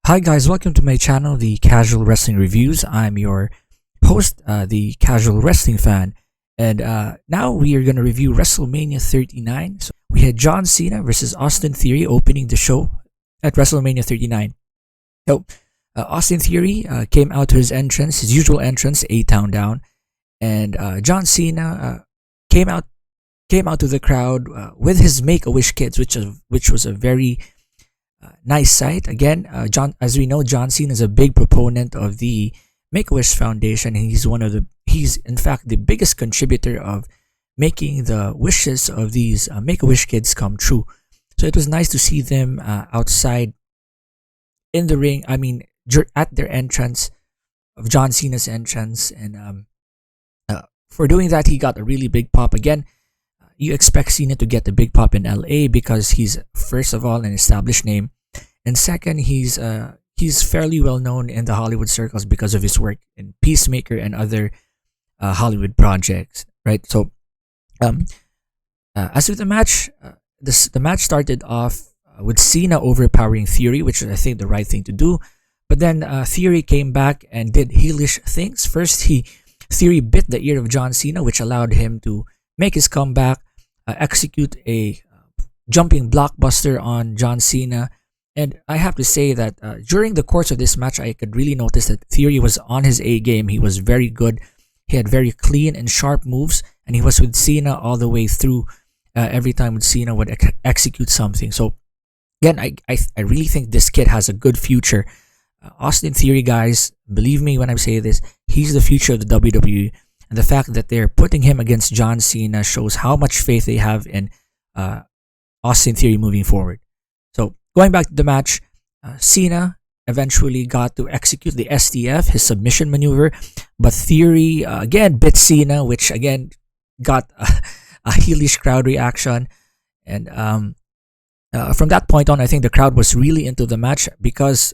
Hi guys, welcome to my channel, The Casual Wrestling Reviews. I'm your host, the Casual Wrestling Fan, and now we are going to review WrestleMania 39. So we had John Cena versus Austin Theory opening the show at WrestleMania 39. So Austin Theory came out to his entrance, his usual entrance, A-Town Down, and John Cena came out to the crowd with his Make-A-Wish kids, which was a very nice sight. Again, as we know, John Cena is a big proponent of the Make-A-Wish Foundation, and he's in fact the biggest contributor of making the wishes of these Make-A-Wish kids come true. So it was nice to see them outside in the ring. I mean, at their entrance of John Cena's entrance, and for doing that, he got a really big pop. Again, you expect Cena to get the big pop in LA because he's first of all an established name, and second, he's fairly well known in the Hollywood circles because of his work in Peacemaker and other Hollywood projects, right? So, as with the match, the match started off with Cena overpowering Theory, which is I think the right thing to do. But then Theory came back and did heelish things. First, Theory bit the ear of John Cena, which allowed him to make his comeback, execute a jumping blockbuster on John Cena. And I have to say that during the course of this match, I could really notice that Theory was on his A game. He was very good. He had very clean and sharp moves, and he was with Cena all the way through. Every time Cena would execute something. So again, I really think this kid has a good future. Austin Theory, guys, believe me when I say this, he's the future of the WWE. And the fact that they're putting him against John Cena shows how much faith they have in Austin Theory moving forward. So going back to the match, Cena eventually got to execute the STF, his submission maneuver, but Theory again bit Cena, which again got a heelish crowd reaction. And from that point on, I think the crowd was really into the match because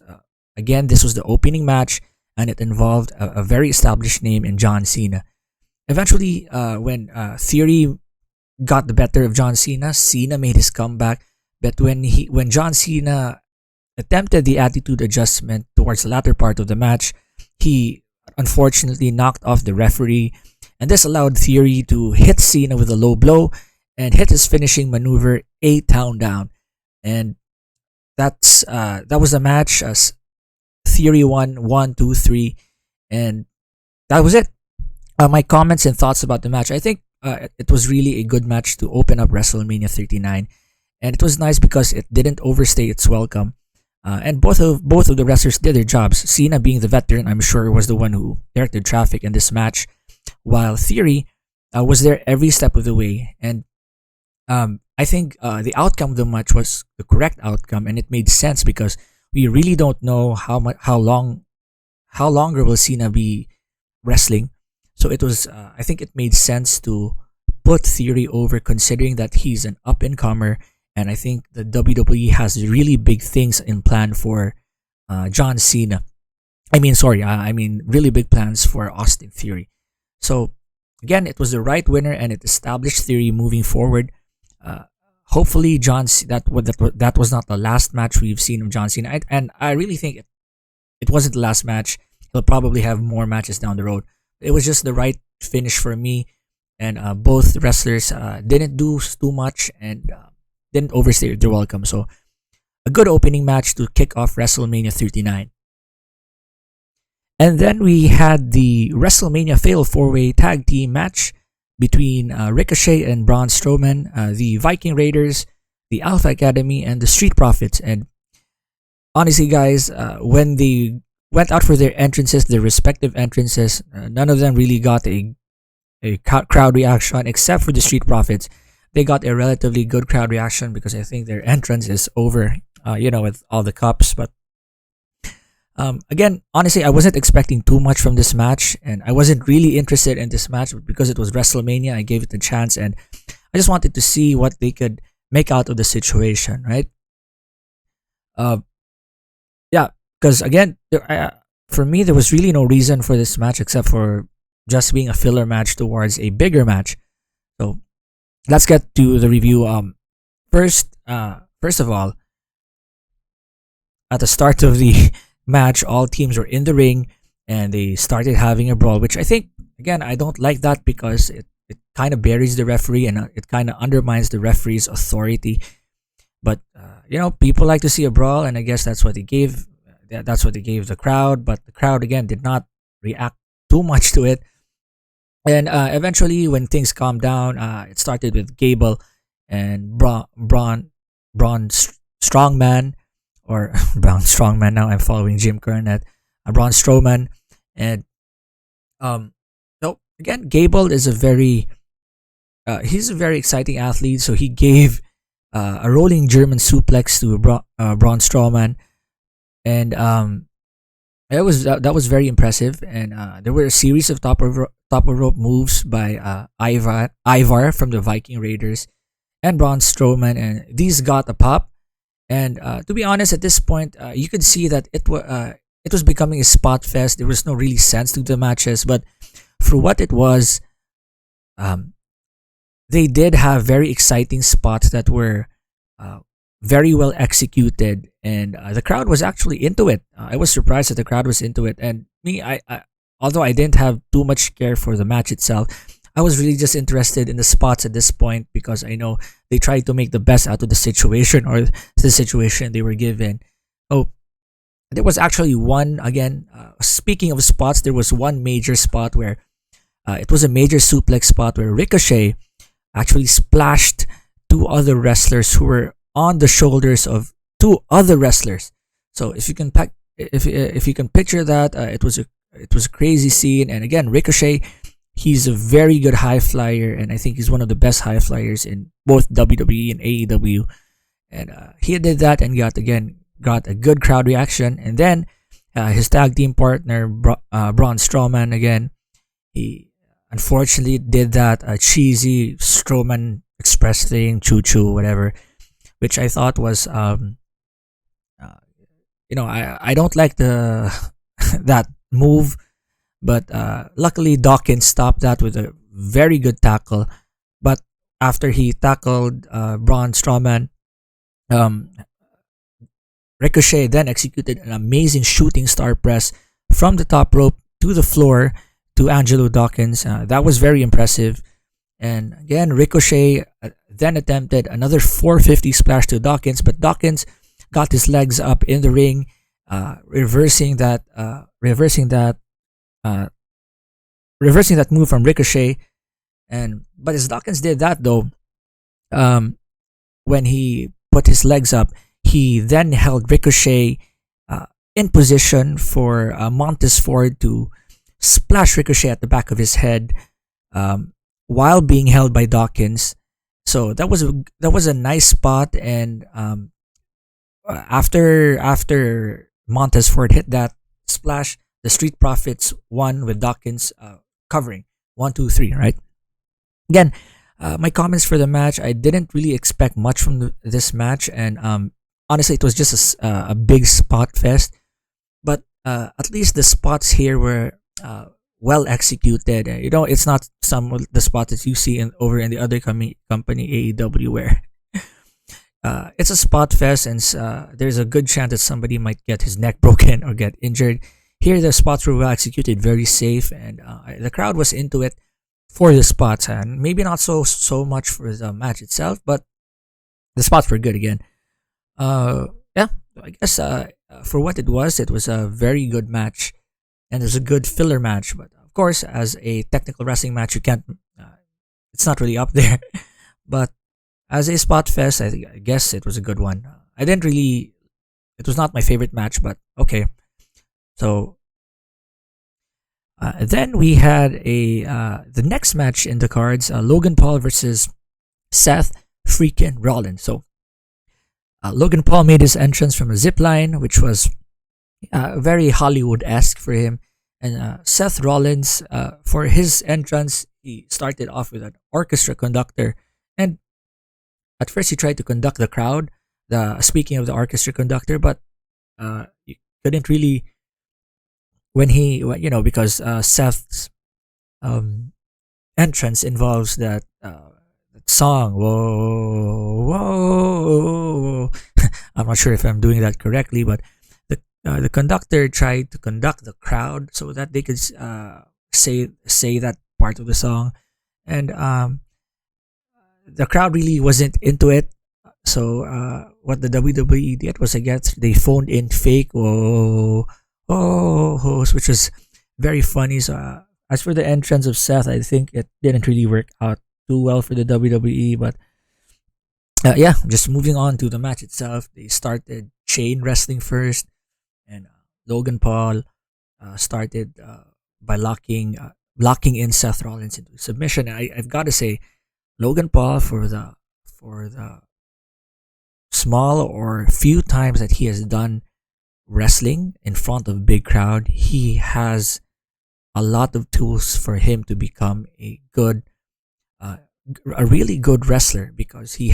again, this was the opening match and it involved a very established name in John Cena. Eventually, when Theory got the better of John Cena, Cena made his comeback. But when John Cena attempted the attitude adjustment towards the latter part of the match, he unfortunately knocked off the referee, and this allowed Theory to hit Cena with a low blow and hit his finishing maneuver, A-Town Down. And that was the match. As Theory won 1, 2, 3, and that was it. My comments and thoughts about the match. I think it was really a good match to open up WrestleMania 39, and it was nice because it didn't overstay its welcome. And both of the wrestlers did their jobs. Cena, being the veteran, I'm sure was the one who directed traffic in this match, while Theory was there every step of the way. And I think the outcome of the match was the correct outcome, and it made sense because we really don't know how longer will Cena be wrestling. So it was, I think it made sense to put Theory over, considering that he's an up-and-comer, and I think the WWE has really big things in plan for John Cena. I mean really big plans for Austin Theory. So again, it was the right winner, and it established Theory moving forward. Hopefully, that was not the last match we've seen of John Cena, and I really think it wasn't the last match. He'll probably have more matches down the road. It was just the right finish for me, and both wrestlers didn't do too much and didn't overstay their welcome. So a good opening match to kick off WrestleMania 39. And then we had the WrestleMania Fatal 4-Way Tag Team match between Ricochet and Braun Strowman, the Viking Raiders, the Alpha Academy, and the Street Profits. And honestly, guys, when they went out for their respective entrances, none of them really got a crowd reaction except for the Street Profits. They got a relatively good crowd reaction because I think their entrance is over, with all the cups. But again, honestly, I wasn't expecting too much from this match, and I wasn't really interested in this match, but because it was WrestleMania, I gave it a chance, and I just wanted to see what they could make out of the situation, right? Yeah, because again, for me, there was really no reason for this match except for just being a filler match towards a bigger match. So let's get to the review. First of all, at the start of the match, all teams were in the ring and they started having a brawl, which I think, again, I don't like that because it kind of buries the referee and it kind of undermines the referee's authority. But people like to see a brawl, and I guess that's what they gave. That's what they gave the crowd. But the crowd again did not react too much to it. And eventually, when things calmed down, it started with Gable and Strongman, or Braun Strongman. Now I'm following Jim Cornette. Braun Strowman, and so again, Gable is he's a very exciting athlete. So he gave a rolling German suplex to Braun Strowman, and that was very impressive. And there were a series of top of rope moves by Ivar from the Viking Raiders and Braun Strowman, and these got a pop. And to be honest, at this point, you could see that it was becoming a spot fest. There was no really sense to the matches, but for what it was, they did have very exciting spots that were very well executed, and the crowd was actually into it. I was surprised that the crowd was into it, and me, I although I didn't have too much care for the match itself, I was really just interested in the spots at this point because I know they tried to make the best out of the situation, or the situation they were given. Oh, there was actually one, again, speaking of spots, there was one major spot where it was a major suplex spot where Ricochet actually splashed two other wrestlers who were on the shoulders of two other wrestlers. So if you can picture that, it was a crazy scene. And again, Ricochet, he's a very good high flyer, and I think he's one of the best high flyers in both WWE and AEW. And he did that and got a good crowd reaction. And then his tag team partner Braun Strowman, again, he unfortunately did that cheesy Strowman Express thing, choo choo, whatever, which I thought was I don't like the that move, but luckily Dawkins stopped that with a very good tackle. But after he tackled Braun Strowman, Ricochet then executed an amazing shooting star press from the top rope to the floor to Angelo Dawkins. That was very impressive. And again, Ricochet then attempted another 450 splash to Dawkins, but Dawkins got his legs up in the ring, reversing that move from Ricochet. But as Dawkins did that, though, when he put his legs up, he then held Ricochet in position for Montez Ford to splash Ricochet at the back of his head, while being held by Dawkins. So that was a nice spot. And after Montez Ford hit that splash, the Street Profits won with Dawkins covering 1, 2, 3. Right. Again, my comments for the match: I didn't really expect much from this match, and honestly, it was just a big spot fest. But at least the spots here were well executed. It's not some of the spots that you see over in the other company AEW, where it's a spot fest and there's a good chance that somebody might get his neck broken or get injured. Here, the spots were well executed, very safe, and the crowd was into it for the spots, and maybe not so much for the match itself, but the spots were good again. Yeah, I guess for what it was a very good match, and it was a good filler match. But of course, as a technical wrestling match, you can't. It's not really up there. But as a spot fest, I guess it was a good one. I didn't really. It was not my favorite match, but okay. So then we had the next match in the cards: Logan Paul versus Seth freaking Rollins. So Logan Paul made his entrance from a zip line, which was very Hollywood-esque for him. And Seth Rollins, for his entrance, he started off with an orchestra conductor. And at first, he tried to conduct the crowd. Speaking of the orchestra conductor, but you couldn't really because Seth's entrance involves that song. Whoa, whoa. I'm not sure if I'm doing that correctly, but the conductor tried to conduct the crowd so that they could say that part of the song, and the crowd really wasn't into it. So what the WWE did was, I guess, they phoned in fake which was very funny. So as for the entrance of Seth, I think it didn't really work out too well for the WWE. But yeah, just moving on to the match itself, they started chain wrestling first, and Logan Paul started by locking in Seth Rollins into submission. I've got to say, Logan Paul, for the small or few times that he has done wrestling in front of a big crowd, he has a lot of tools for him to become uh, a really good wrestler, because he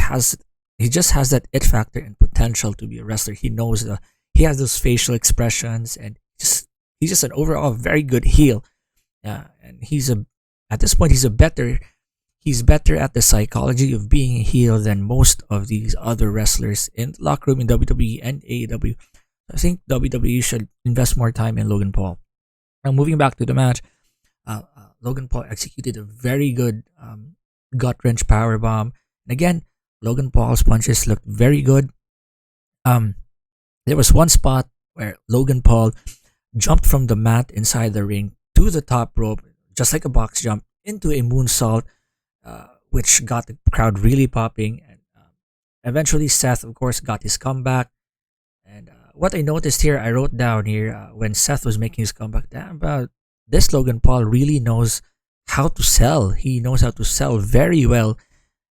just has that it factor and potential to be a wrestler. He has those facial expressions, and he's just an overall very good heel. And at this point he's better at the psychology of being a heel than most of these other wrestlers in the locker room in WWE and AEW. I think WWE should invest more time in Logan Paul. Now, moving back to the match, Logan Paul executed a very good gut wrench power bomb. And again, Logan Paul's punches looked very good. Um, there was one spot where Logan Paul jumped from the mat inside the ring to the top rope, just like a box jump, into a moonsault, which got the crowd really popping. And eventually, Seth, of course, got his comeback. And what I noticed here, I wrote down here when Seth was making his comeback, damn, about this Logan Paul really knows how to sell. He knows how to sell very well,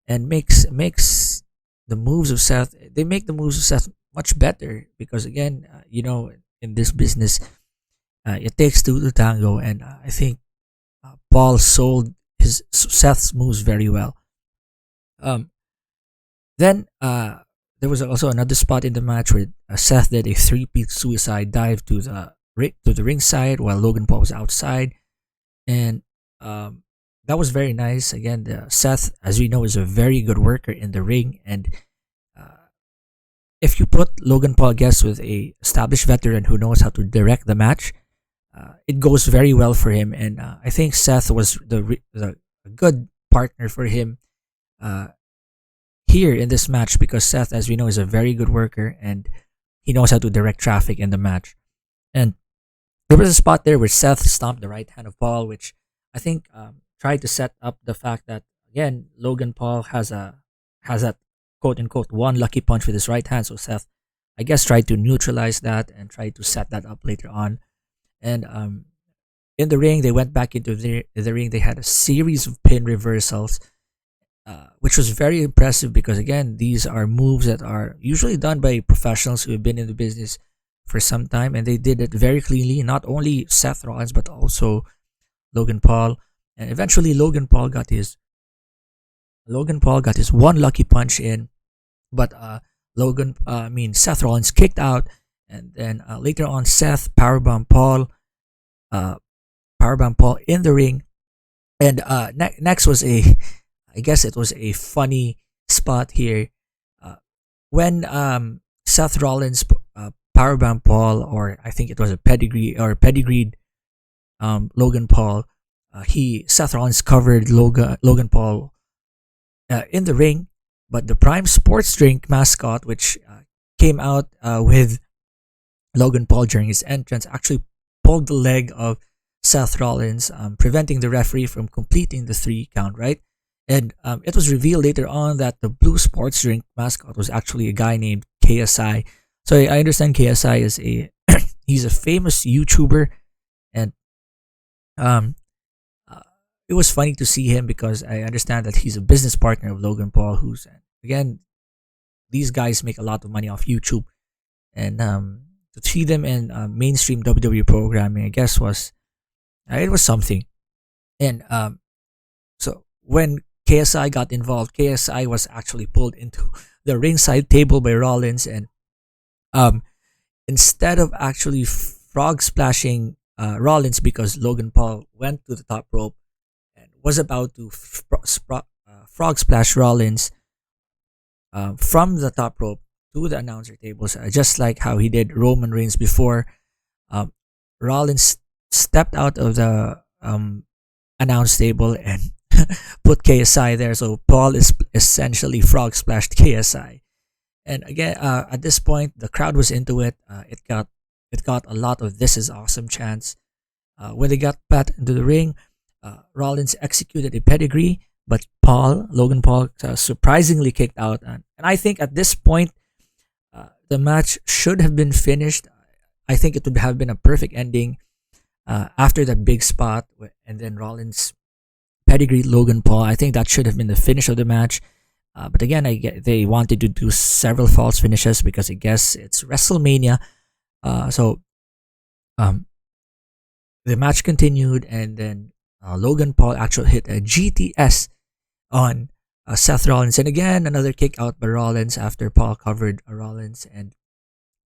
and makes the moves of Seth. They make the moves of Seth much better, because again, in this business, it takes two to tango, and I think Paul sold his Seth's moves very well. Um, then there was also another spot in the match where Seth did a three-peat suicide dive to the ringside while Logan Paul was outside, and that was very nice. Again, Seth, as we know, is a very good worker in the ring, and if you put Logan Paul against with a established veteran who knows how to direct the match, it goes very well for him. And I think Seth was the a good partner for him uh, here in this match, because Seth, as we know, is a very good worker, and he knows how to direct traffic in the match. And there was a spot there where Seth stomped the right hand of Paul, which I think tried to set up the fact that, again, Logan Paul has that quote unquote one lucky punch with his right hand. So Seth, I guess, tried to neutralize that and tried to set that up later on. And in the ring, they went back into the ring. They had a series of pin reversals, which was very impressive, because again, these are moves that are usually done by professionals who have been in the business for some time, and they did it very cleanly. Not only Seth Rollins, but also Logan Paul. And eventually, Logan Paul got his one lucky punch in, but Seth Rollins kicked out, and then later on, Seth uh, powerbomb Paul in the ring. And next was I guess it was a funny spot here, when Seth Rollins powerbomb Paul, or I think it was a pedigreed Logan Paul. Seth Rollins covered Logan Paul in the ring, but the Prime Sports Drink mascot, which came out with Logan Paul during his entrance, actually pulled the leg of Seth Rollins, preventing the referee from completing the 3 count, right? And it was revealed later on that the blue sports drink mascot was actually a guy named KSI. So I understand KSI is he's a famous YouTuber, and um, it was funny to see him, because I understand that he's a business partner of Logan Paul, who's, again, these guys make a lot of money off YouTube, and to see them in mainstream WWE programming, I guess it was something. And so when KSI got involved, KSI was actually pulled into the ringside table by Rollins, and um, instead of actually frog splashing Rollins, because Logan Paul went to the top rope and was about to frog splash Rollins from the top rope, to the announcer tables, just like how he did Roman Reigns before. Um, Rollins stepped out of the announce table and put KSI there. So Paul is essentially frog splashed KSI. And again, at this point, the crowd was into it. It got a lot of "This is awesome" chants. When they got back into the ring, Rollins executed a pedigree, but Logan Paul, surprisingly kicked out. And I think at this point, the match should have been finished. I think it would have been a perfect ending after that big spot, and then Rollins pedigree Logan Paul. I think that should have been the finish of the match. But again, they wanted to do several false finishes because I guess it's WrestleMania. So um, the match continued, and then Logan Paul actually hit a GTS on Seth Rollins, and again another kick out by Rollins after Paul covered Rollins. And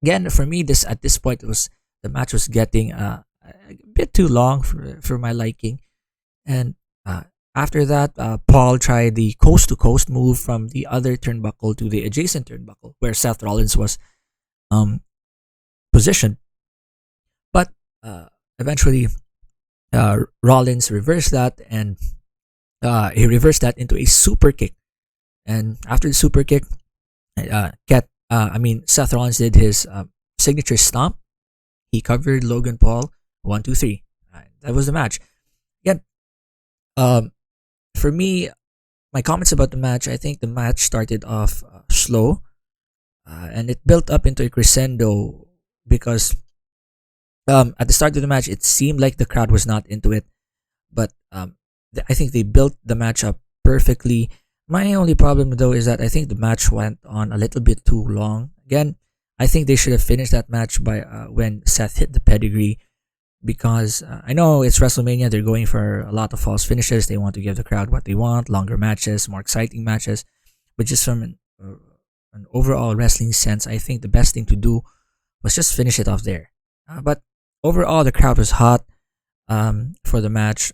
again, for me, this at this point was the match was getting a bit too long for my liking, and after that, Paul tried the coast to coast move from the other turnbuckle to the adjacent turnbuckle where Seth Rollins was um, positioned, but eventually Rollins reversed that, and he reversed that into a super kick. And after the super kick, Seth Rollins did his signature stomp. He covered Logan Paul 1, 2, 3. That was the match. Again, for me, my comments about the match, I think the match started off slow, and it built up into a crescendo because at the start of the match, it seemed like the crowd was not into it, but I think they built the match up perfectly. My only problem though is that I think the match went on a little bit too long. Again, I think they should have finished that match by when Seth hit the pedigree, because I know it's WrestleMania. They're going for a lot of false finishes. They want to give the crowd what they want: longer matches, more exciting matches. But just from an overall wrestling sense, I think the best thing to do was just finish it off there. But overall, the crowd was hot for the match.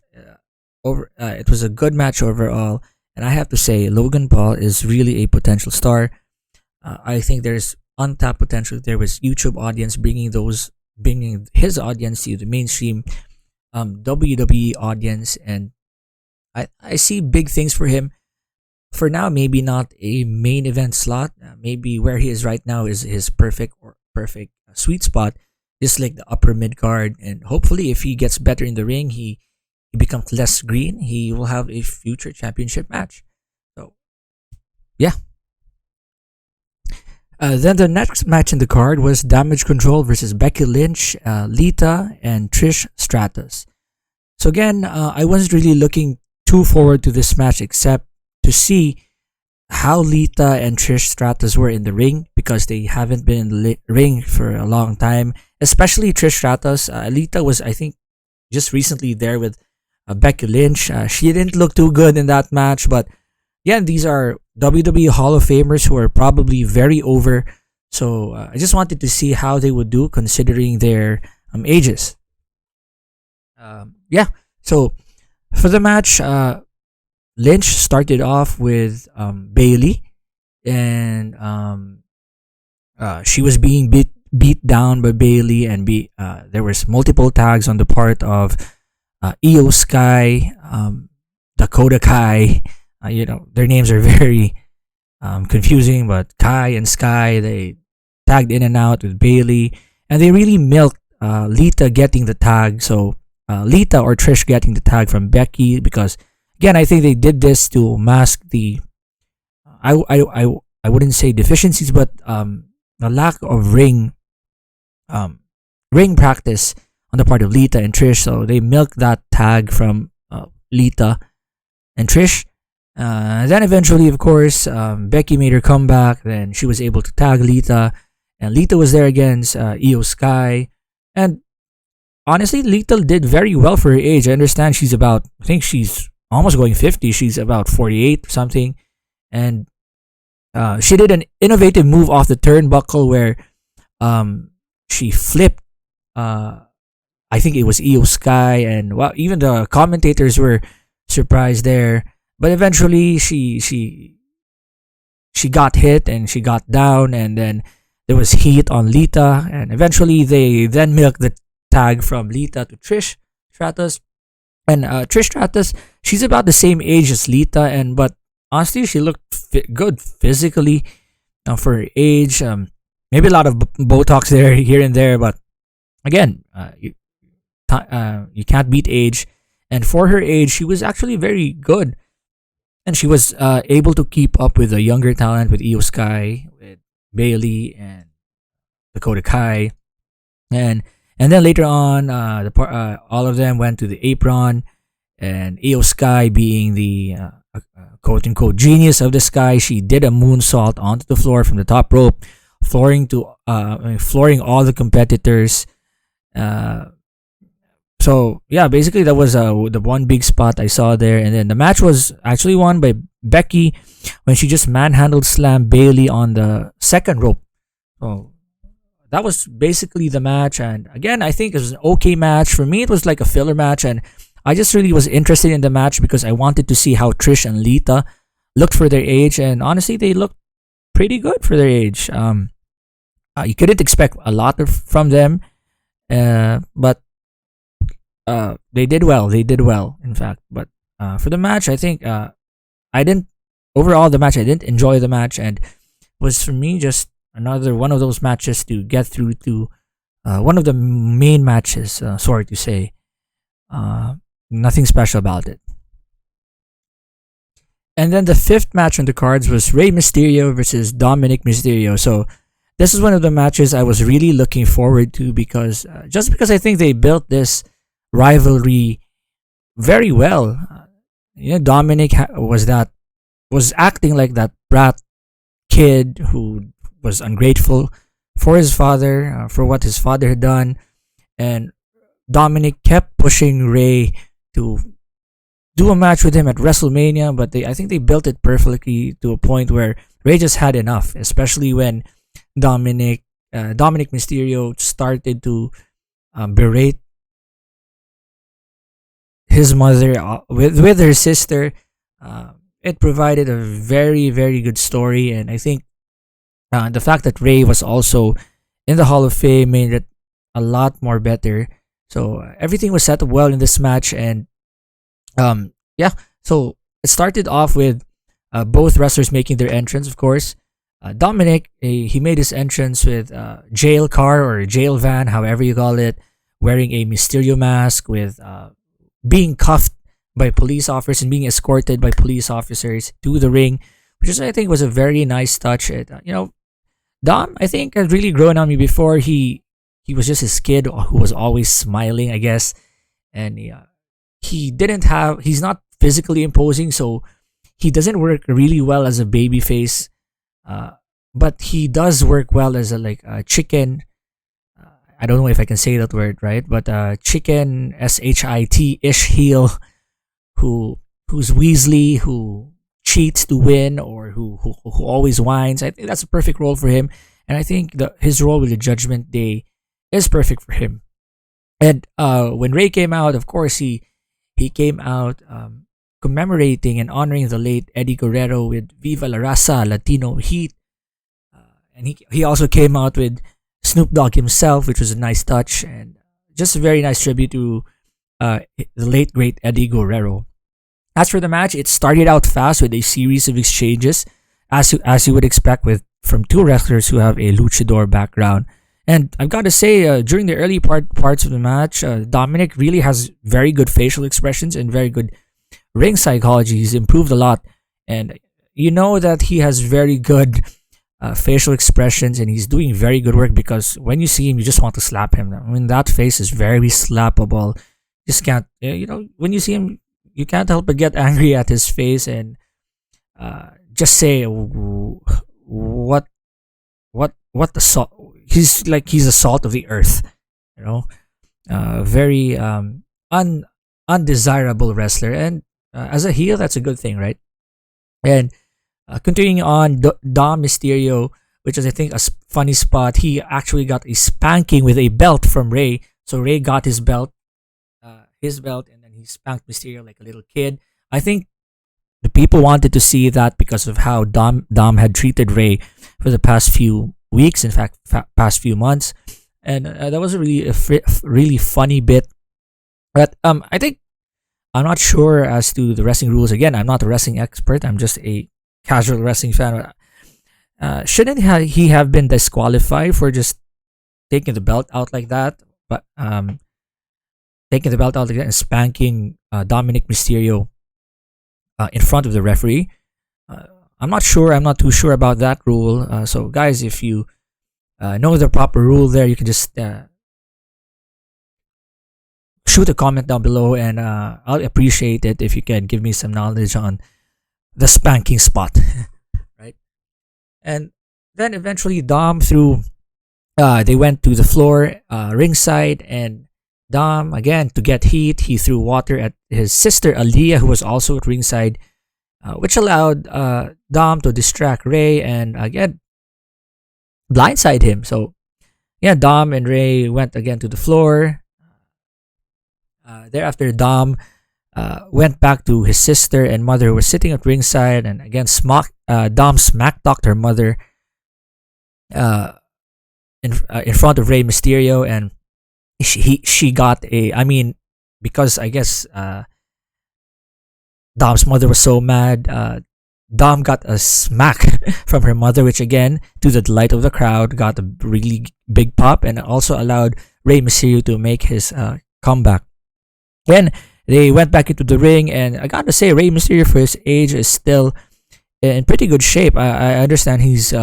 It was a good match overall, and I have to say, Logan Paul is really a potential star. I think there's untapped potential there with YouTube audience, bringing his audience to the mainstream WWE audience, and I see big things for him. For now, maybe not a main event slot. Maybe where he is right now is his perfect sweet spot, just like the upper mid card. And hopefully, if he gets better in the ring, he becomes less green, he will have a future championship match. So, yeah. Then the next match in the card was Damage Control versus Becky Lynch, Lita, and Trish Stratus. So again, I wasn't really looking too forward to this match except to see how Lita and Trish Stratus were in the ring, because they haven't been in the ring for a long time. Especially Trish Stratus. Lita was, I think, just recently there with Becky Lynch. She didn't look too good in that match, but yeah, these are WWE Hall of Famers who are probably very over. So I just wanted to see how they would do considering their ages. Yeah, so for the match, Lynch started off with Bailey, and she was being beat down by Bailey, and there was multiple tags on the part of Io Sky, Dakota Kai. Their names are very confusing, but Kai and Sky, they tagged in and out with Bailey, and they really milked Lita getting the tag. So Lita or Trish getting the tag from Becky, because again, I think they did this to mask the I wouldn't say deficiencies, but the lack of ring practice on the part of Lita and Trish. So they milked that tag from Lita and Trish. Then eventually, of course, Becky made her comeback. Then she was able to tag Lita, and Lita was there against Io Sky. And honestly, Lita did very well for her age. I understand I think she's almost going 50. She's about 48 or something. And she did an innovative move off the turnbuckle where she flipped. I think it was Io Sky, and well, even the commentators were surprised there. But eventually, she she got hit and she got down, and then there was heat on Lita, and eventually they then milked the tag from Lita to Trish Stratus. And Trish Stratus, she's about the same age as Lita, and but honestly, she looked good physically for her age. Maybe a lot of Botox there, here and there, but again, you can't beat age. And for her age, she was actually very good, and she was able to keep up with the younger talent, with Io Sky, with Bailey, and Dakota Kai, and then later on, all of them went to the apron, and Io Sky, being the quote unquote genius of the sky, she did a moonsault onto the floor from the top rope, flooring all the competitors. So yeah, basically that was the one big spot I saw there, and then the match was actually won by Becky when she just manhandled slammed Bailey on the second rope. So that was basically the match, and again, I think it was an okay match. For me, it was like a filler match, and I just really was interested in the match because I wanted to see how Trish and Lita looked for their age, and honestly, they looked pretty good for their age. You couldn't expect a lot from them, but they did well. They did well, in fact. But for the match, I think I didn't overall the match. I didn't enjoy the match, and was for me just another one of those matches to get through to one of the main matches. Sorry to say, nothing special about it. And then the fifth match on the cards was Rey Mysterio versus Dominic Mysterio. So this is one of the matches I was really looking forward to because just because I think they built this rivalry very well. Dominic was acting like that brat kid who was ungrateful for his father, for what his father had done, and Dominic kept pushing Rey to do a match with him at WrestleMania, but I think they built it perfectly to a point where Rey just had enough, especially when Dominic Mysterio started to berate his mother with her sister. It provided a very, very good story, and I think the fact that Rey was also in the Hall of Fame made it a lot more better. So everything was set up well in this match, and yeah. So it started off with both wrestlers making their entrance. Of course, Dominic, he made his entrance with jail car or jail van, however you call it, wearing a Mysterio mask, with being cuffed by police officers and being escorted by police officers to the ring, which I think was a very nice touch. Dom, I think, had really grown on me before. He was just his kid who was always smiling, I guess, and he's not physically imposing, so he doesn't work really well as a baby face, but he does work well as a chicken. I don't know if I can say that word right, but chicken shit ish heel who's Weasley, who cheats to win, or who always whines. I think that's a perfect role for him, and I think his role with the Judgment Day is perfect for him. And when Rey came out, of course he came out commemorating and honoring the late Eddie Guerrero with "Viva la Raza, Latino Heat," and he also came out with Snoop Dogg himself, which was a nice touch and just a very nice tribute to the late great Eddie Guerrero. As for the match, it started out fast with a series of exchanges, as you would expect from two wrestlers who have a luchador background. And I've got to say, during the early parts of the match, Dominic really has very good facial expressions and very good ring psychology. He's improved a lot, and you know that he has very good facial expressions, and he's doing very good work because when you see him, you just want to slap him. I mean, that face is very slappable. Just can't, when you see him, you can't help but get angry at his face and just say, what the salt. He's the salt of the earth, very undesirable wrestler, and as a heel, that's a good thing, right? And continuing on, Dom Mysterio, which is I think a funny spot, he actually got a spanking with a belt from Rey. So Rey got his belt, and then he spanked Mysterio like a little kid. I think the people wanted to see that because of how Dom had treated Ray for the past few weeks, in fact, past few months, and that was a really funny bit. But I think I'm not sure as to the wrestling rules. Again, I'm not a wrestling expert. I'm just a casual wrestling fan. Shouldn't he have been disqualified for just taking the belt out like that? But taking the belt out like that and spanking Dominic Mysterio in front of the referee. I'm not sure. I'm not too sure about that rule. So, guys, if you know the proper rule there, you can just shoot a comment down below, and I'll appreciate it if you can give me some knowledge on the spanking spot. Right? And then eventually Dom threw. They went to the floor, ringside, and Dom, again, to get heat, he threw water at his sister Aaliyah, who was also at ringside, which allowed Dom to distract Ray and again blindside him. So, yeah, Dom and Ray went again to the floor. Thereafter, Dom went back to his sister and mother, who were sitting at ringside, and again, Dom smack talked her mother in front of Rey Mysterio, and she got a, I mean, because I guess Dom's mother was so mad, Dom got a smack from her mother, which again, to the delight of the crowd, got a really big pop, and also allowed Rey Mysterio to make his comeback. Then they went back into the ring, and I gotta say, Rey Mysterio for his age is still in pretty good shape. I understand he's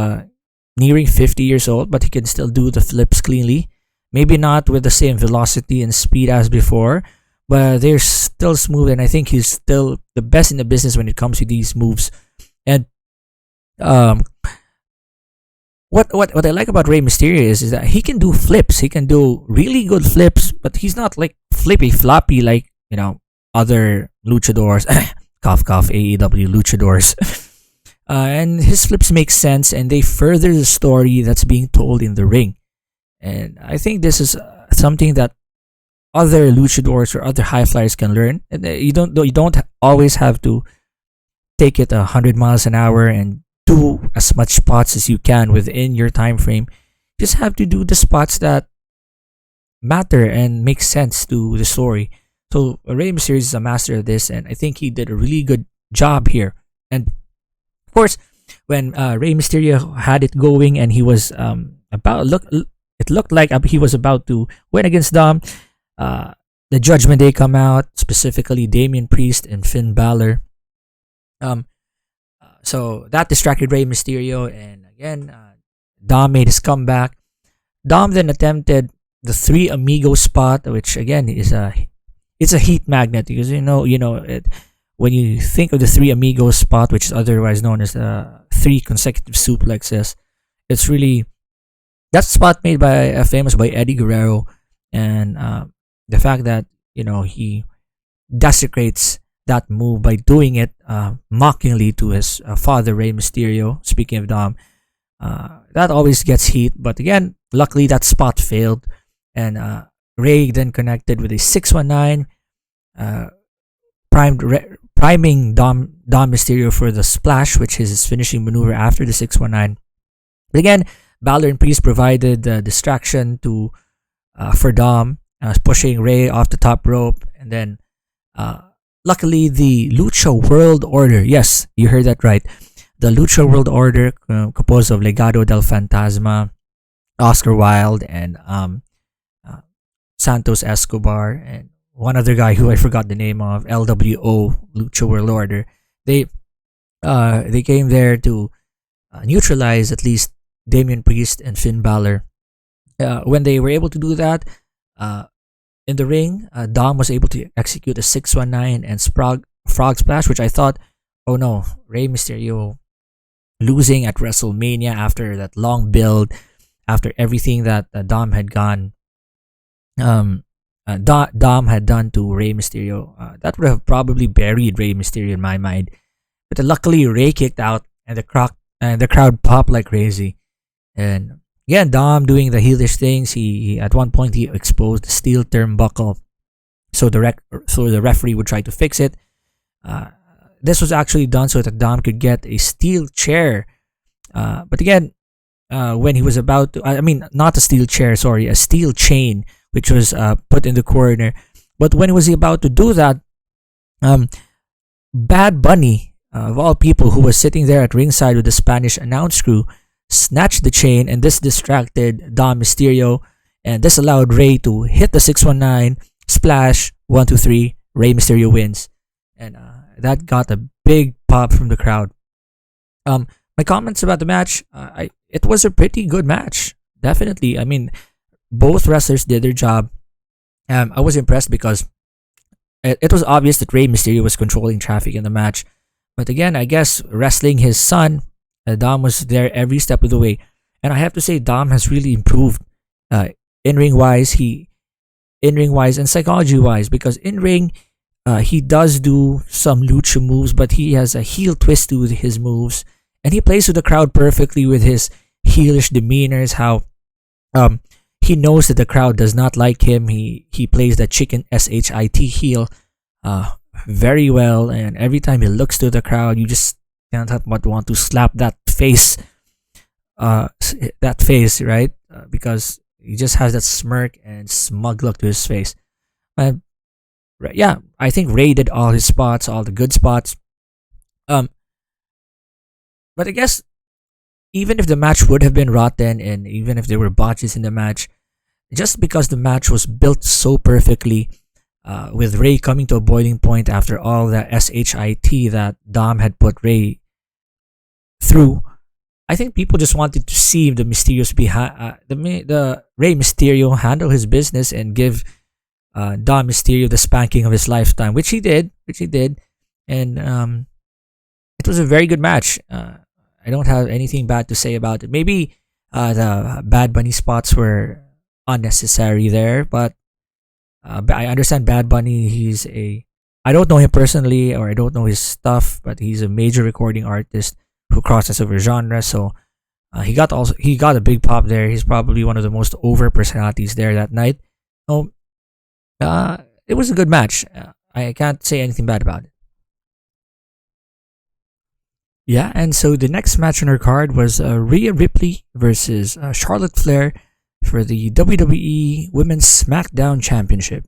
nearing 50 years old, but he can still do the flips cleanly. Maybe not with the same velocity and speed as before, but they're still smooth, and I think he's still the best in the business when it comes to these moves. And what I like about Rey Mysterio is that he can do flips. He can do really good flips, but he's not like flippy floppy like, you know, other luchadors. Cough cough, AEW luchadors. And his flips make sense, and they further the story that's being told in the ring. And I think this is something that other luchadors or other high flyers can learn. And you don't always have to take it 100 miles an hour and do as much spots as you can within your time frame. You just have to do the spots that matter and make sense to the story. So Rey Mysterio is a master of this, and I think he did a really good job here. And of course, when Rey Mysterio had it going and he was it looked like he was about to win against Dom, the Judgment Day come out, specifically Damian Priest and Finn Balor. So that distracted Rey Mysterio, and again, Dom made his comeback. Dom then attempted the Three Amigos spot, which again is it's a heat magnet, because when you think of the Three Amigos spot, which is otherwise known as three consecutive suplexes, it's really that spot made by famous by Eddie Guerrero, and the fact that he desecrates that move by doing it mockingly to his father Rey Mysterio. Speaking of Dom, that always gets heat, but again, luckily that spot failed, and Rey then connected with a 619, priming Dom Mysterio for the splash, which is his finishing maneuver after the 619. But again, Balor and Priest provided the distraction for Dom, pushing Rey off the top rope, and then luckily the Lucha World Order, yes, you heard that right, the Lucha World Order, composed of Legado del Fantasma, Oscar Wilde, and Santos Escobar, and one other guy who I forgot the name of, LWO, Lucha World Order. They came there to neutralize at least Damian Priest and Finn Balor. When they were able to do that, in the ring, Dom was able to execute a 619 and frog splash, which I thought, oh no, Rey Mysterio losing at WrestleMania after that long build, after everything that Dom had done to Rey Mysterio, that would have probably buried Rey Mysterio in my mind. But luckily, Rey kicked out, and the crowd popped like crazy. And again, Dom doing the heelish things. He at one point he exposed the steel turnbuckle, so the referee would try to fix it. this was actually done so that Dom could get a steel chair. But again, when he was about to, I mean, not a steel chair, sorry, a steel chain, which was put in the corner. But when he was about to do that, um, Bad Bunny, of all people, who was sitting there at ringside with the Spanish announce crew, snatched the chain, and this distracted Dom Mysterio, and this allowed Rey to hit the 619 splash. 1, 2, 3. Rey Mysterio wins, and that got a big pop from the crowd. My comments about the match, it was a pretty good match, definitely. I mean, both wrestlers did their job. I was impressed because it was obvious that Rey Mysterio was controlling traffic in the match. But again, I guess wrestling his son, Dom was there every step of the way. And I have to say, Dom has really improved in ring wise. In ring wise and psychology wise, because in ring, he does do some lucha moves, but he has a heel twist to his moves, and he plays with the crowd perfectly with his heelish demeanors. How he knows that the crowd does not like him. He plays that chicken shit heel very well, and every time he looks to the crowd, you just can't help but want to slap that face, right? Because he just has that smirk and smug look to his face. Yeah, I think Ray did all his spots, all the good spots. Um, but I guess even if the match would have been rotten, and even if there were botches in the match, just because the match was built so perfectly, with Ray coming to a boiling point after all the shit that Dom had put Ray through, I think people just wanted to see the Mysterios the Rey Mysterio handle his business and give Dom Mysterio the spanking of his lifetime, which he did, and it was a very good match. I don't have anything bad to say about it. Maybe the Bad Bunny spots were unnecessary there, but I understand Bad Bunny. I don't know him personally, or I don't know his stuff, but he's a major recording artist who crosses over genres. So he got a big pop there. He's probably one of the most over personalities there that night. So it was a good match. I can't say anything bad about it. Yeah, and so the next match on our card was Rhea Ripley versus Charlotte Flair for the WWE Women's SmackDown Championship.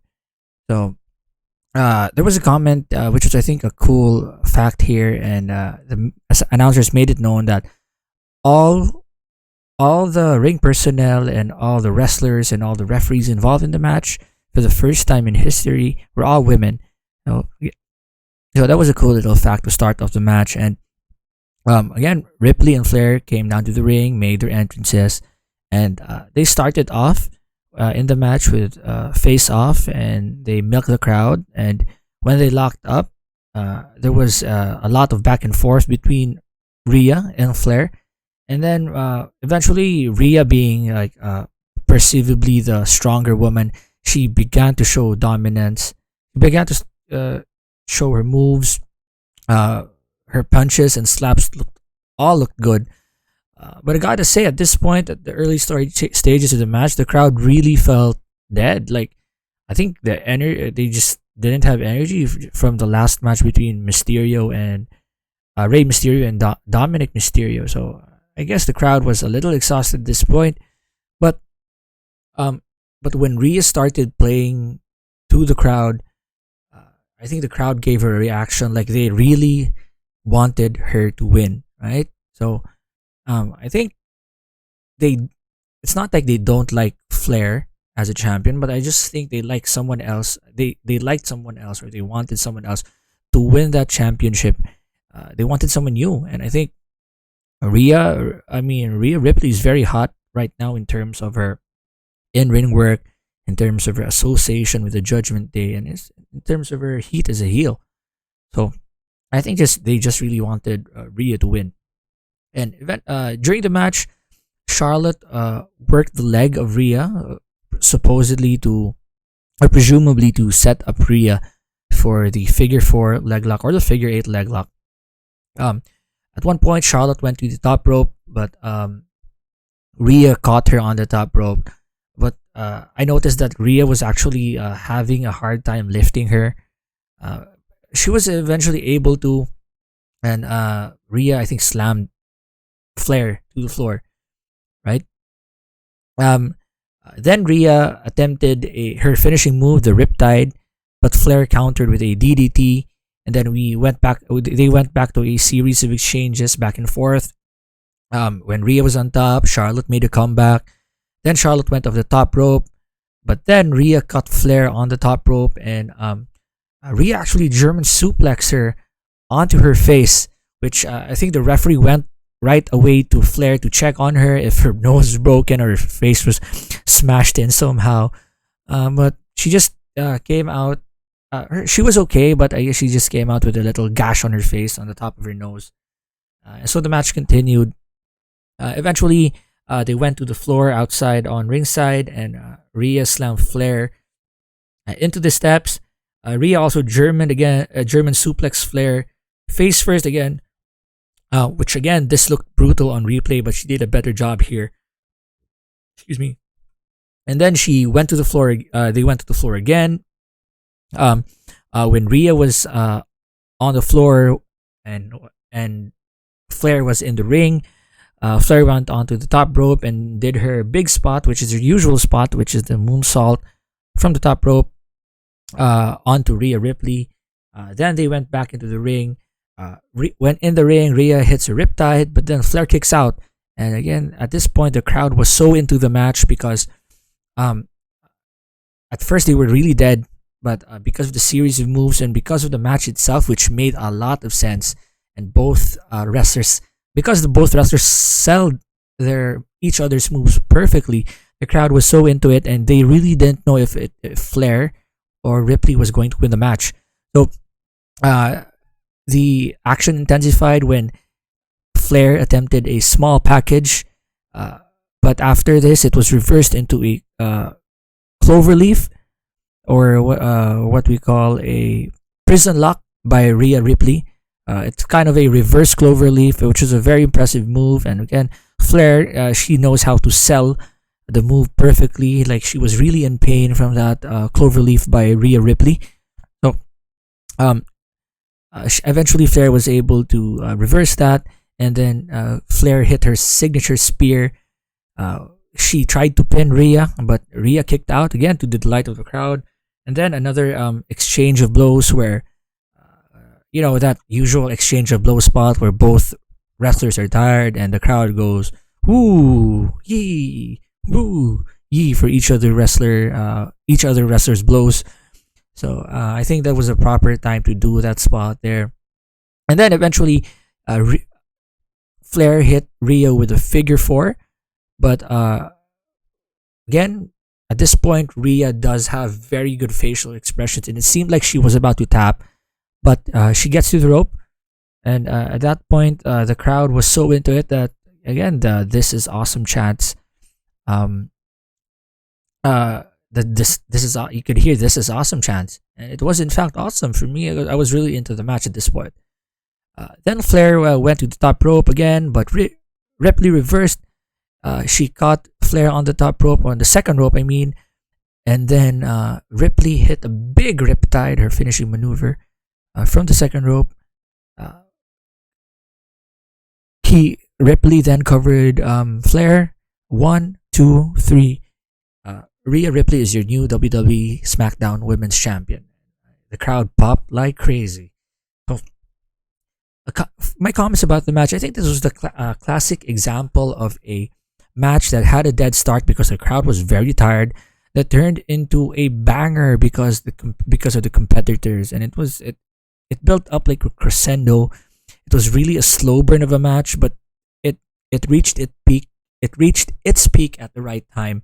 So there was a comment, which was, I think, a cool fact here, and the announcers made it known that all the ring personnel and all the wrestlers and all the referees involved in the match for the first time in history were all women. So that was a cool little fact to start off the match. And again, Ripley and Flair came down to the ring, made their entrances, and they started off in the match with face off, and they milked the crowd. And when they locked up, there was a lot of back and forth between Rhea and Flair, and then eventually Rhea, being like perceivably the stronger woman, she began to show dominance. She began to show her moves. Her punches and slaps all looked good. But I gotta say, at this point, at the early stages of the match, the crowd really felt dead. Like, I think they just didn't have energy from the last match between Mysterio and Rey Mysterio and Dominic Mysterio. So I guess the crowd was a little exhausted at this point. But when Rhea started playing to the crowd, I think the crowd gave her a reaction like they really wanted her to win, right? So I think it's not like they don't like Flair as a champion, but I just think they like someone else. They liked someone else, or they wanted someone else to win that championship. They wanted someone new, and I think Rhea Ripley is very hot right now in terms of her in-ring work, in terms of her association with the Judgment Day, and in terms of her heat as a heel. So I think they just really wanted Rhea to win. And during the match, Charlotte worked the leg of Rhea, presumably to set up Rhea for the figure 4 leg lock or the figure 8 leg lock. At one point, Charlotte went to the top rope, but Rhea caught her on the top rope. But I noticed that Rhea was actually having a hard time lifting her. She was eventually able to and Rhea I think slammed Flair to the floor, right? Um, then Rhea attempted her finishing move, the Riptide, but Flair countered with a DDT, and then we went back. They went back to a series of exchanges back and forth. When Rhea was on top, Charlotte made a comeback. Then Charlotte went off the top rope, but then Rhea caught Flair on the top rope, and Rhea actually German suplexed her onto her face, which I think the referee went right away to Flair to check on her if her nose was broken or her face was smashed in somehow. But she just came out. She was okay, but I guess she just came out with a little gash on her face on the top of her nose. So the match continued. Eventually, they went to the floor outside on ringside, and Rhea slammed Flair into the steps. Rhea also German suplex Flair face first again, which again this looked brutal on replay, but she did a better job here. Excuse me. And then she went to the floor. They went to the floor again. When Rhea was on the floor and Flair was in the ring, Flair went onto the top rope and did her big spot, which is her usual spot, which is the moonsault from the top rope onto Rhea Ripley. Then they went back into the ring. When in the ring, Rhea hits a riptide, but then Flair kicks out. And again, at this point, the crowd was so into the match because at first they were really dead, but because of the series of moves and because of the match itself, which made a lot of sense, and both wrestlers, because both wrestlers sell their each other's moves perfectly, the crowd was so into it, and they really didn't know if Flair or Ripley was going to win the match. So the action intensified when Flair attempted a small package, but after this, it was reversed into a cloverleaf, or what we call a prison lock by Rhea Ripley. It's kind of a reverse cloverleaf, which is a very impressive move. And again, Flair, she knows how to sell the move perfectly. Like, she was really in pain from that cloverleaf by Rhea Ripley. So, eventually Flair was able to reverse that, and then Flair hit her signature spear. She tried to pin Rhea, but Rhea kicked out again to the delight of the crowd. And then another exchange of blows where, that usual exchange of blow spot where both wrestlers are tired and the crowd goes, woo, yee, woo, yee for each other wrestler's blows. So I think that was a proper time to do that spot there. And then eventually, Flair hit Rhea with a figure four, but again, at this point, Rhea does have very good facial expressions, and it seemed like she was about to tap, but she gets to the rope, and at that point, the crowd was so into it that again, the "This is awesome" chants. This is you could hear "This is awesome" chants, and it was in fact awesome for me. I was really into the match at this point. Then Flair went to the top rope again, but Ripley reversed. She caught Flair on the top rope, on the second rope, I mean, and then Ripley hit a big riptide, her finishing maneuver, from the second rope. Ripley then covered Flair. 1, 2, 3. Rhea Ripley is your new WWE SmackDown Women's Champion. The crowd popped like crazy. So, my comments about the match, I think this was the classic example of a match that had a dead start because the crowd was very tired, that turned into a banger because of the competitors, and it built up like a crescendo. It was really a slow burn of a match, but it reached its peak. It reached its peak at the right time,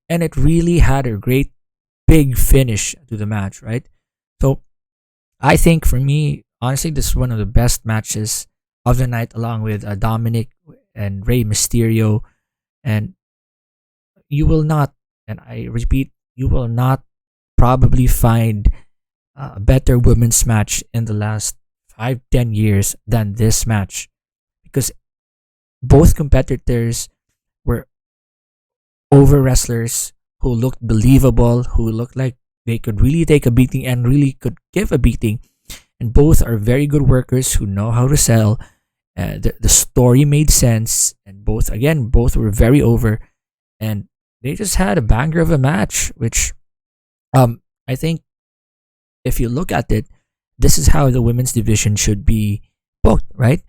and it really had a great big finish to the match, right? So I think for me, honestly, this is one of the best matches of the night, along with Dominic and Rey Mysterio. And you will not, and I repeat, you will not probably find a better women's match in the last 5-10 years than this match, because both competitors were over wrestlers who looked believable, who looked like they could really take a beating and really could give a beating. and both are very good workers who know how to sell. The story made sense, and both were very over, and they just had a banger of a match, which I think if you look at it, this is how the women's division should be booked, right?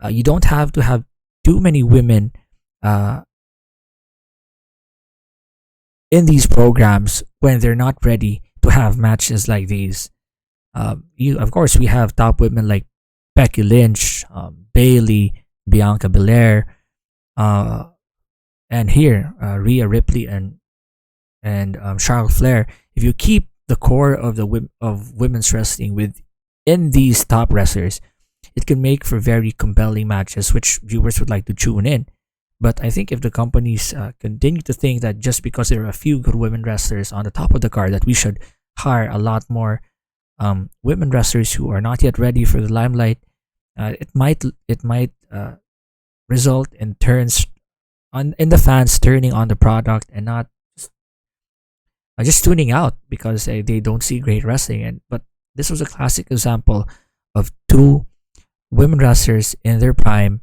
You don't have to have too many women uh, in these programs when they're not ready to have matches like these. Of course, we have top women like Becky Lynch, Bailey, Bianca Belair, uh, and here Rhea Ripley and Charlotte Flair. If you keep the core of of women's wrestling within these top wrestlers, it can make for very compelling matches, which viewers would like to tune in. But I think if the companies continue to think that just because there are a few good women wrestlers on the top of the card, that we should hire a lot more women wrestlers who are not yet ready for the limelight, it might result in turns on in the fans turning on the product and not just tuning out because they don't see great wrestling. And but this was a classic example of two women wrestlers in their prime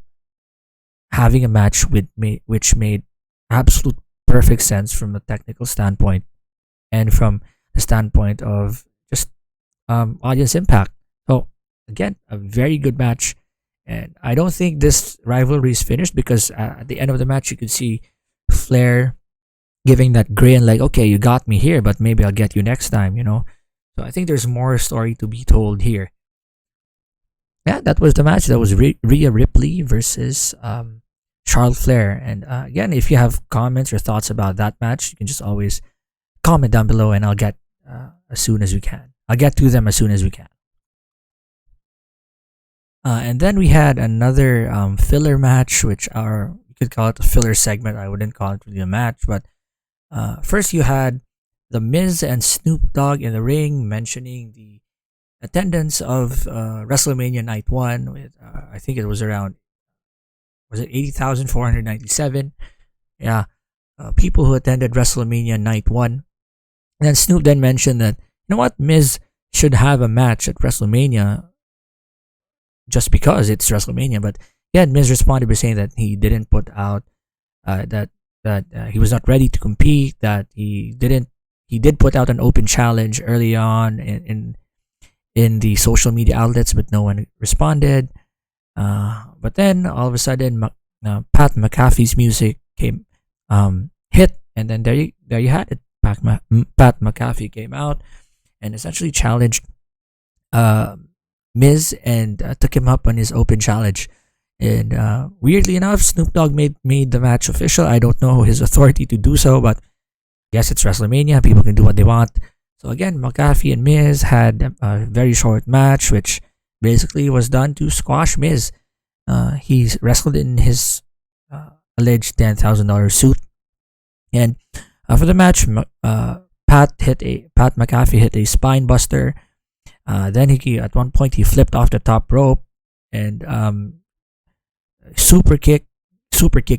having a match which made absolute perfect sense from a technical standpoint and from the standpoint of just audience impact. So again, a very good match, and I don't think this rivalry is finished because at the end of the match you could see Flair giving that grin like, okay, you got me here, but maybe I'll get you next time, you know. So I think there's more story to be told here. Yeah, that was the match. That was Rhea Ripley versus Charlotte Flair. And again, if you have comments or thoughts about that match, you can just always comment down below, and I'll get as soon as we can. I'll get to them as soon as we can. And then we had another filler match, which you could call it a filler segment. I wouldn't call it really a match, but first you had the Miz and Snoop Dogg in the ring mentioning the attendance of WrestleMania Night 1 with I think it was around, was it 80,497? Yeah, people who attended WrestleMania Night 1. And then Snoop then mentioned that, you know what, Miz should have a match at WrestleMania just because it's WrestleMania. But yeah, Miz responded by saying that he didn't put out that he was not ready to compete, that he did put out an open challenge early on in the social media outlets, but no one responded. But then all of a sudden, Pat McAfee's music came hit, and then there you had it. Pat McAfee came out and essentially challenged Miz and took him up on his open challenge. And weirdly enough, Snoop Dogg made the match official. I don't know his authority to do so, but yes, it's WrestleMania. People can do what they want. So again, McAfee and Miz had a very short match, which basically was done to squash Miz. He wrestled in his alleged $10,000 suit, and for the match, Pat McAfee hit a spine buster. Then at one point he flipped off the top rope and super kicked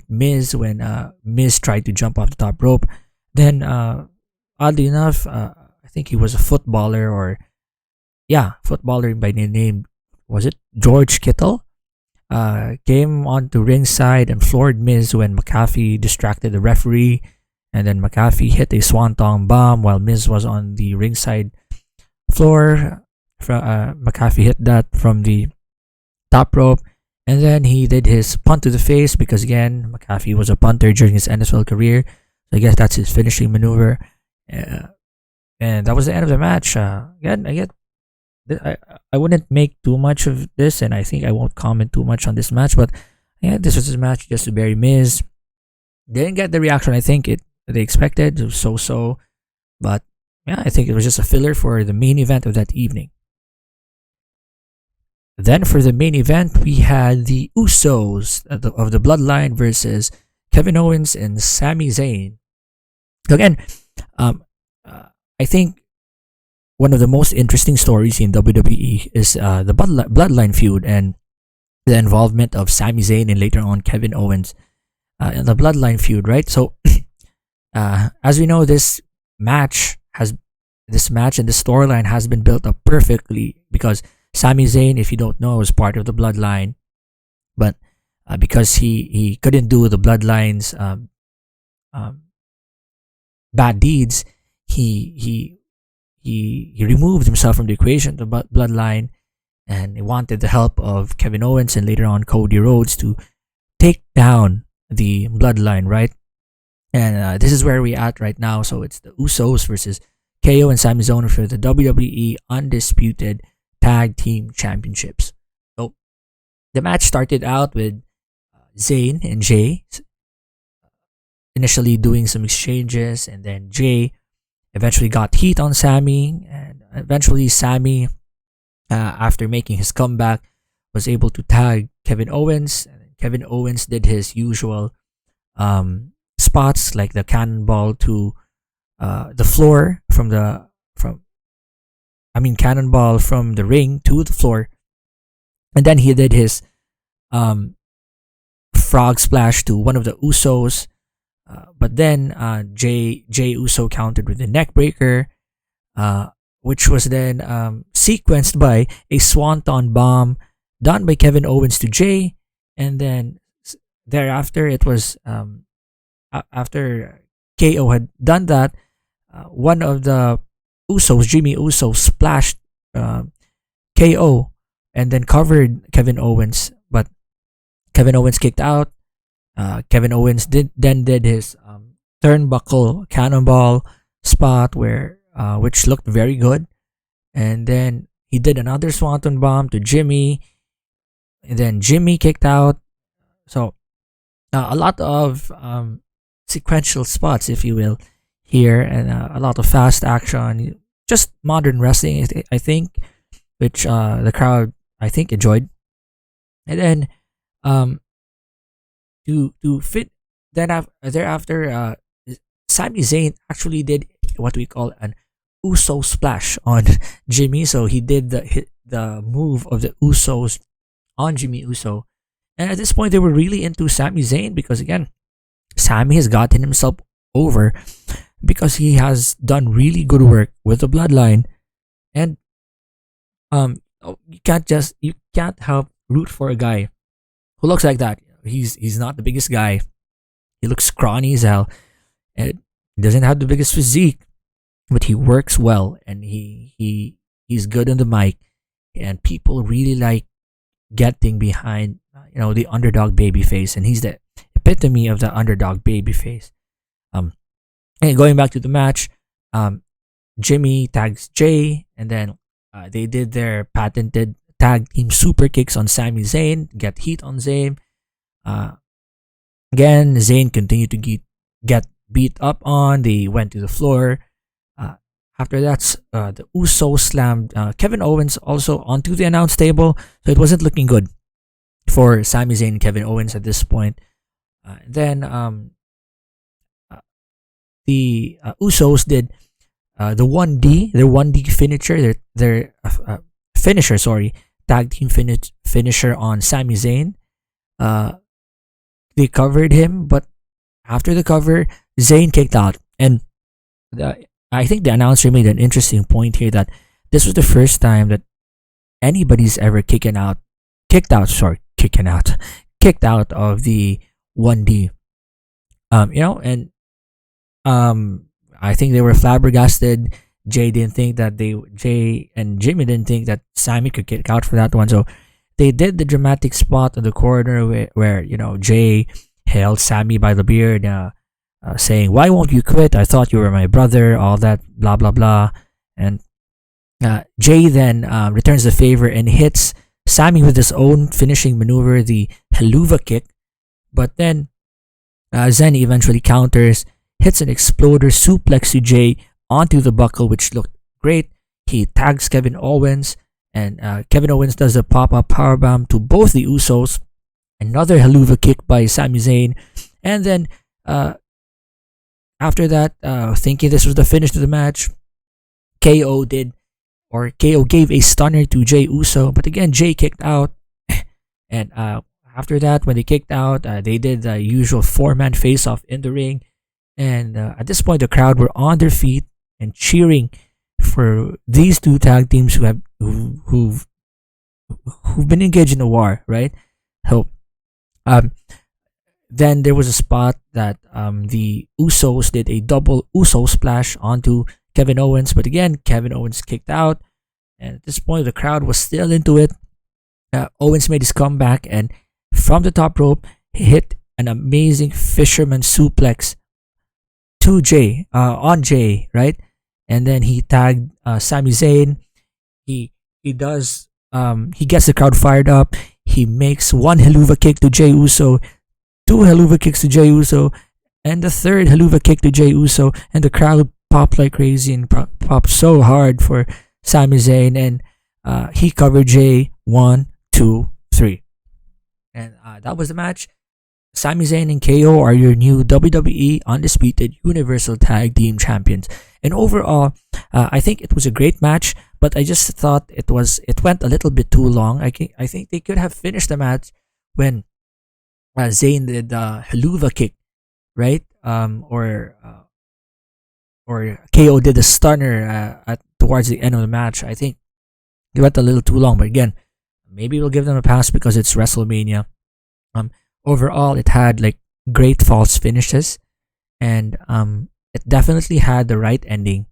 Miz when Miz tried to jump off the top rope. Then oddly enough, I think he was a footballer by the name, was it George Kittle? Came onto ringside and floored Miz when McAfee distracted the referee, and then McAfee hit a swanton bomb while Miz was on the ringside floor. McAfee hit that from the top rope, and then he did his punt to the face because again, McAfee was a punter during his NFL career. So I guess that's his finishing maneuver. And that was the end of the match. Again, I wouldn't make too much of this, and I think I won't comment too much on this match. But yeah, this was a match just to bury Miz. Didn't get the reaction I think they expected. It was so. But yeah, I think it was just a filler for the main event of that evening. Then for the main event, we had the Usos of the Bloodline versus Kevin Owens and Sami Zayn. Again, I think one of the most interesting stories in WWE is the Bloodline feud and the involvement of Sami Zayn and later on Kevin Owens in the Bloodline feud, right? So, as we know, this match and the storyline has been built up perfectly because Sami Zayn, if you don't know, was part of the Bloodline, but because he couldn't do the Bloodline's um, bad deeds, he removed himself from the equation, the Bloodline, and he wanted the help of Kevin Owens and later on Cody Rhodes to take down the Bloodline, right? And this is where we're at right now. So it's the Usos versus KO and Sami Zayn for the WWE Undisputed Tag Team Championships. So the match started out with Zayn and Jay initially doing some exchanges, and then Jay eventually got heat on Sami, and eventually Sami, after making his comeback, was able to tag Kevin Owens. And Kevin Owens did his usual spots like the cannonball to the floor cannonball from the ring to the floor, and then he did his frog splash to one of the Usos. But then Jay Uso countered with the neck breaker, which was then sequenced by a swanton bomb done by Kevin Owens to Jay, and then thereafter it was after KO had done that, one of the Usos, Jimmy Uso, splashed KO and then covered Kevin Owens, but Kevin Owens kicked out. Kevin Owens did his turnbuckle cannonball spot which looked very good, and then he did another swanton bomb to Jimmy, and then Jimmy kicked out. So a lot of sequential spots, if you will, here, and a lot of fast action, just modern wrestling, I think, which the crowd, I think, enjoyed. And then to fit then thereafter, Sami Zayn actually did what we call an Uso splash on Jimmy. So he did the move of the Usos on Jimmy Uso, and at this point they were really into Sami Zayn because again, Sami has gotten himself over because he has done really good work with the Bloodline, and you can't help root for a guy who looks like that. He's not the biggest guy. He looks scrawny as hell, and he doesn't have the biggest physique, but he works well, and he's good on the mic, and people really like getting behind the underdog babyface, and he's the epitome of the underdog babyface. And going back to the match, Jimmy tags Jay, and then they did their patented tag team super kicks on Sami Zayn, get heat on Zayn. Again, Zayn continued to get beat up on. They went to the floor. After that, the Usos slammed Kevin Owens also onto the announce table, so it wasn't looking good for Sami Zayn and Kevin Owens at this point. Then the Usos did the 1D, their 1D finisher, their finisher, tag team finisher on Sami Zayn. They covered him, but after the cover, Zayn kicked out, and I think the announcer made an interesting point here that this was the first time that anybody's ever kicked out of the 1D. And I think they were flabbergasted. Jay and Jimmy didn't think that Sami could kick out for that one, so they did the dramatic spot on the corner where Jay held Sami by the beard, saying, "Why won't you quit? I thought you were my brother," all that blah blah blah. And Jay then returns the favor and hits Sami with his own finishing maneuver, the Helluva kick. But then Zen eventually counters, hits an exploder suplex to Jay onto the buckle, which looked great. He tags Kevin Owens, and Kevin Owens does a pop-up powerbomb to both the Usos. Another Helluva kick by Sami Zayn. And then after that, thinking this was the finish to the match, KO gave a stunner to Jay Uso, but again Jay kicked out. And after that, when they kicked out, they did the usual 4-man face-off in the ring. And at this point, the crowd were on their feet and cheering for these two tag teams who've who've been engaged in a war, right? So um, then there was a spot that the Usos did a double Uso splash onto Kevin Owens, but again Kevin Owens kicked out, and at this point the crowd was still into it. Owens made his comeback, and from the top rope, he hit an amazing fisherman suplex to Jay, on Jay, right? And then he tagged Sami Zayn. He does he gets the crowd fired up. He makes one Helluva kick to Jay Uso, two Helluva kicks to Jay Uso, and the third Helluva kick to Jay Uso, and the crowd popped like crazy and popped so hard for Sami Zayn, and he covered Jay 1, 2, 3, and that was the match. Sami Zayn and KO are your new WWE Undisputed Universal Tag Team Champions. And overall, I think it was a great match, but I just thought it went a little bit too long. I think they could have finished the match when Zayn did the Helluva kick, right? Or KO did the stunner towards the end of the match. I think it went a little too long, but again, maybe we'll give them a pass because it's WrestleMania. Overall, it had like great false finishes, and it definitely had the right ending,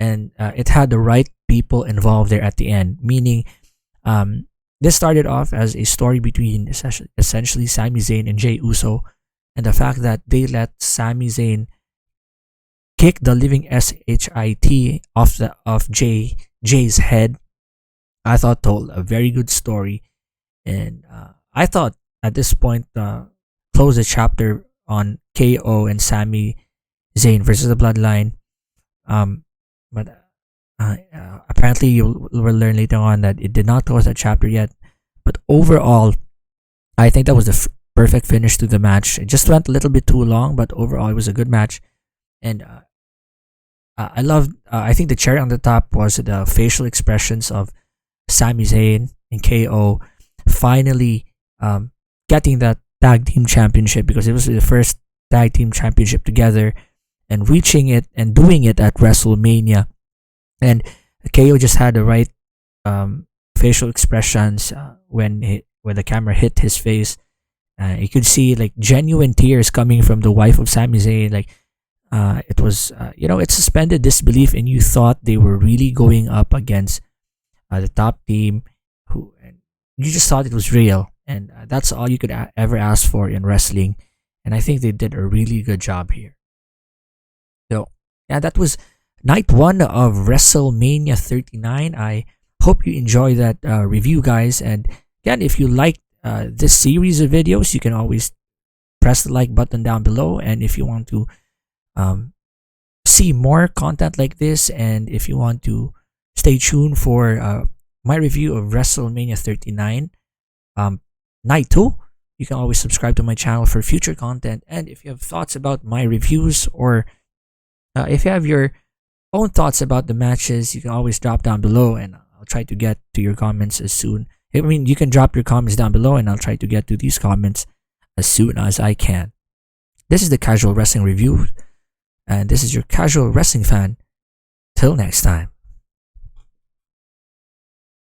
and it had the right people involved there at the end. Meaning, this started off as a story between essentially Sami Zayn and Jey Uso, and the fact that they let Sami Zayn kick the living shit off Jay's head, I thought told a very good story, and I thought at this point close the chapter on KO and Sami Zayn versus the Bloodline. But apparently you will learn later on that it did not close that chapter yet. But overall, I think that was the perfect finish to the match. It just went a little bit too long, but overall it was a good match. And I loved. I think the cherry on the top was the facial expressions of Sami Zayn and KO finally getting that tag team championship, because it was the first tag team championship together, and reaching it and doing it at WrestleMania. And KO just had the right facial expressions when the camera hit his face. You could see like genuine tears coming from the wife of Sami Zayn. Like it was, it suspended disbelief, and you thought they were really going up against the top team, and you just thought it was real. And that's all you could ever ask for in wrestling. And I think they did a really good job here. So, yeah, that was night one of WrestleMania 39. I hope you enjoy that review, guys. And again, if you like this series of videos, you can always press the like button down below. And if you want to see more content like this, and if you want to stay tuned for my review of WrestleMania 39, night 2, you can always subscribe to my channel for future content. And if you have thoughts about my reviews, or if you have your own thoughts about the matches, you can always drop down below, and I'll try to get to your comments as soon. I mean, you can drop your comments down below, and I'll try to get to these comments as soon as I can. This is the Casual Wrestling Review, and this is your casual wrestling fan. Till next time.